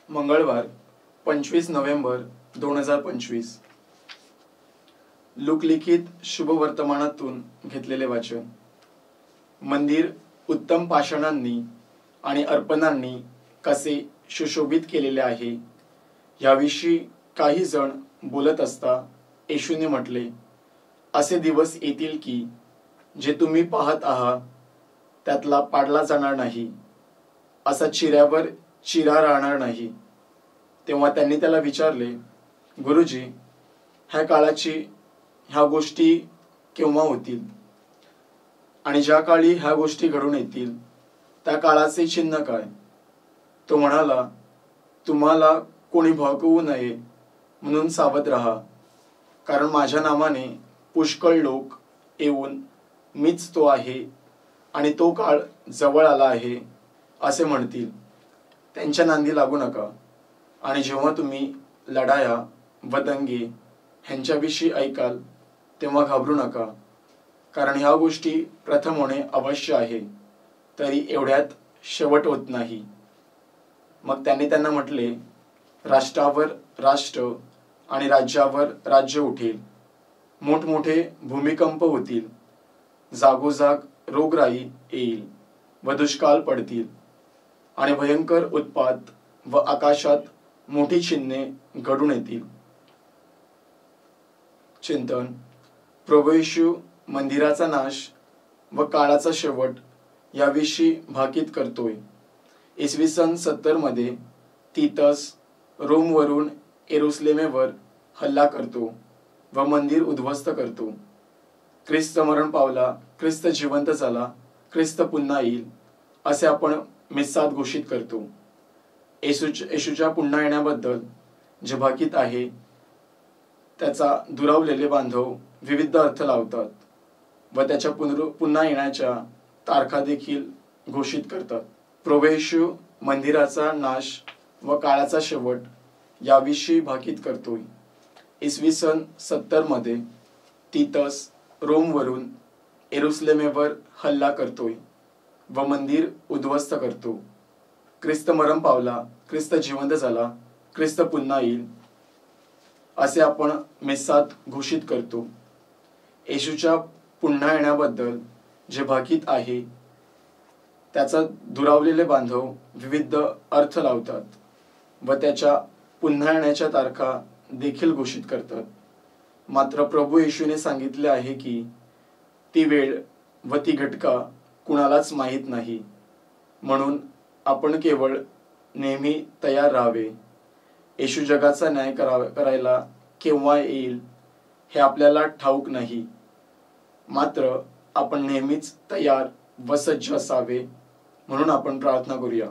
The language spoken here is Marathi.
मंगळवार 25 नोव्हेंबर 2025 लोकलिखित शुभवर्तमानातून घेतलेले वाचन। मंदिर उत्तम पाषाणांनी आणि अर्पणांनी कसे सुशोभित केलेले आहे याविषयी काही जण बोलत असता येशूने म्हटले, असे दिवस येतील की जे तुम्ही पाहत आहात त्यातला पाडला जाणार नाही, असा चिऱ्यावर चिरा राहणार नाही। तेव्हा त्यांनी त्याला विचारले, गुरुजी, ह्या काळाची ह्या गोष्टी केव्हा होतील आणि ज्या काळी ह्या गोष्टी घडून येतील त्या काळाचे चिन्ह काय? तो म्हणाला, तुम्हाला कोणी भडकवू नये म्हणून सावध राहा, कारण माझ्या नावाने पुष्कळ लोक येऊन मीच तो आहे आणि तो काळ जवळ आला आहे असे म्हणतील। त्यांच्या नांदी लागू नका आणि जेव्हा तुम्ही लढाया व दंगे ह्यांच्याविषयी ऐकाल तेव्हा घाबरू नका, कारण ह्या गोष्टी प्रथम होणे अवश्य आहे, तरी एवढ्यात शेवट होत नाही। मग त्यांनी त्यांना म्हटले, राष्ट्रावर राष्ट्र आणि राज्यावर राज्य उठेल, मोठमोठे भूमिकंप होतील, जागोजाग रोगराई येईल व दुष्काळ पडतील आणि भयंकर उत्पात व आकाशात मोठी चिन्हे घडून येतील। चिंतन। प्रभू येशू मंदिराचा नाश व काळाचा शेवट याविषयी भाकीत करतोय। इसवी सन 70 मध्ये तीतस रोमवरून येरुशलेमेवर हल्ला करतो व मंदिर उद्ध्वस्त करतो। ख्रिस्त मरण पावला, ख्रिस्त जिवंत झाला, ख्रिस्त पुन्हा येईल असे आपण मिस्सात घोषित करतो। येशूच्या पुन्हा येण्याबद्दल जे भाकीत आहे त्याचा दुरावलेले बांधव विविध अर्थ लावतात व त्याच्या पुन्हा येण्याच्या तारखा देखील घोषित करतात। प्रभू येशू मंदिराचा नाश व काळाचा शेवट याविषयी भाकीत करतोय। इसवी सन 70 मध्ये तीतस रोमवरून येरुशलेमेवर हल्ला करतोय व मंदिर उद्ध्वस्त करतो। ख्रिस्त मरण पावला, ख्रिस्त जिवंत झाला, ख्रिस्त पुन्हा येईल असे आपण मिस्सात घोषित करतो। येशूच्या पुन्हा येण्याबद्दल जे भाकीत आहे त्याचा दुरावलेले बांधव विविध अर्थ लावतात व त्याच्या पुन्हा येण्याच्या तारखा देखील घोषित करतात। मात्र प्रभू येशूने सांगितले आहे की ती वेळ व ती घटका कुणालाच माहीत नाही, म्हणून आपण केवळ नेहमी तयार राहावे। येशू जगाचा न्याय करायला केव्हा येईल हे आपल्याला ठाऊक नाही, मात्र आपण नेहमीच तयार व सज्ज असावे म्हणून आपण प्रार्थना करूया।